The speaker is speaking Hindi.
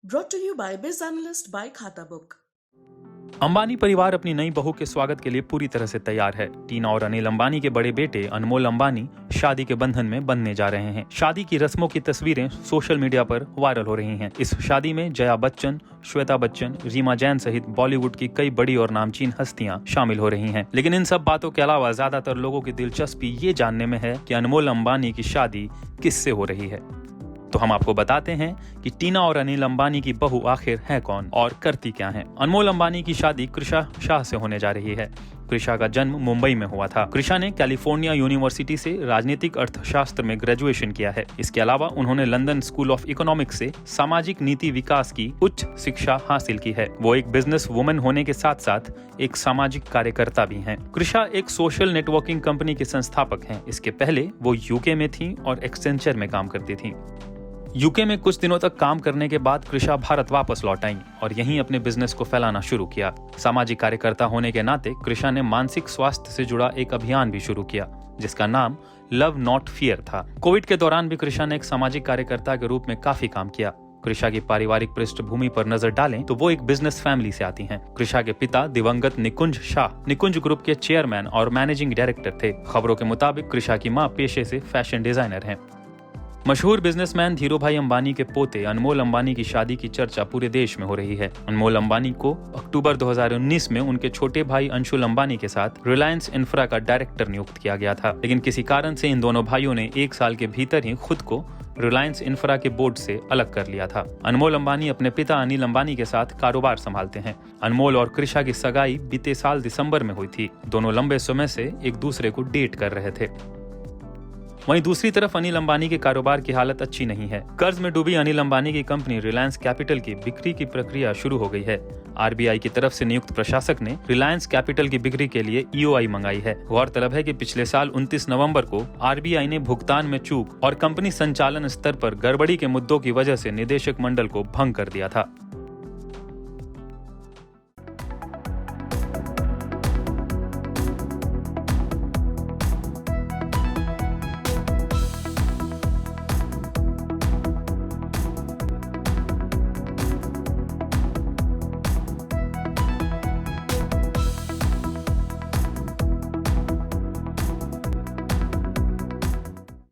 Brought to you by Biz Analyst by Khata Book. Ambani परिवार अपनी नई बहू के स्वागत के लिए पूरी तरह से तैयार है। टीना और अनिल अंबानी के बड़े बेटे अनमोल अंबानी शादी के बंधन में बंधने जा रहे हैं। शादी की रस्मों की तस्वीरें सोशल मीडिया पर वायरल हो रही हैं। इस शादी में जया बच्चन, श्वेता बच्चन, रीमा जैन सहित बॉलीवुड की कई बड़ी और नामचीन हस्तियां शामिल हो रही हैं। लेकिन इन सब बातों के अलावा ज्यादातर लोगों की दिलचस्पी ये जानने में है कि अनमोल अंबानी की शादी किससे हो रही है। तो हम आपको बताते हैं कि टीना और अनिल अंबानी की बहू आखिर है कौन और करती क्या है। अनमोल अंबानी की शादी कृषा शाह से होने जा रही है। कृषा का जन्म मुंबई में हुआ था। कृषा ने कैलिफोर्निया यूनिवर्सिटी से राजनीतिक अर्थशास्त्र में ग्रेजुएशन किया है। इसके अलावा उन्होंने लंदन स्कूल ऑफ इकोनॉमिक्स से सामाजिक नीति विकास की उच्च शिक्षा हासिल की है। वो एक बिजनेस वुमन होने के साथ साथ एक सामाजिक कार्यकर्ता भी हैं। कृषा एक सोशल नेटवर्किंग कंपनी के संस्थापक हैं। इसके पहले वो यूके में थी और एक्सेंचर में काम करती थी। यूके में कुछ दिनों तक काम करने के बाद कृषा भारत वापस लौट आईं और यहीं अपने बिजनेस को फैलाना शुरू किया। सामाजिक कार्यकर्ता होने के नाते कृषा ने मानसिक स्वास्थ्य से जुड़ा एक अभियान भी शुरू किया जिसका नाम लव नॉट फियर था। कोविड के दौरान भी कृषा ने एक सामाजिक कार्यकर्ता के रूप में काफी काम किया। कृषा की पारिवारिक पृष्ठभूमि पर नजर डालें तो वो एक बिजनेस फैमिली से आती हैं। कृषा के पिता दिवंगत निकुंज शाह निकुंज ग्रुप के चेयरमैन और मैनेजिंग डायरेक्टर थे। खबरों के मुताबिक कृषा की मां पेशे से फैशन डिजाइनर हैं। मशहूर बिजनेसमैन धीरूभाई अंबानी के पोते अनमोल अंबानी की शादी की चर्चा पूरे देश में हो रही है। अनमोल अंबानी को अक्टूबर 2019 में उनके छोटे भाई अंशुल अंबानी के साथ रिलायंस इंफ्रा का डायरेक्टर नियुक्त किया गया था, लेकिन किसी कारण से इन दोनों भाइयों ने एक साल के भीतर ही खुद को रिलायंस इंफ्रा के बोर्ड से अलग कर लिया था। अनमोल अंबानी अपने पिता अनिल अंबानी के साथ कारोबार संभालते हैं। अनमोल और कृषा की सगाई बीते साल दिसंबर में हुई थी। दोनों लंबे समय से एक दूसरे को डेट कर रहे थे। वहीं दूसरी तरफ अनिल अंबानी के कारोबार की हालत अच्छी नहीं है। कर्ज में डूबी अनिल अंबानी की कंपनी रिलायंस कैपिटल की बिक्री की प्रक्रिया शुरू हो गई है। आरबीआई की तरफ से नियुक्त प्रशासक ने रिलायंस कैपिटल की बिक्री के लिए ईओआई मंगाई है। गौरतलब है कि पिछले साल 29 नवंबर को आरबीआई ने भुगतान में चूक और कंपनी संचालन स्तर पर गड़बड़ी के मुद्दों की वजह से निदेशक मंडल को भंग कर दिया था।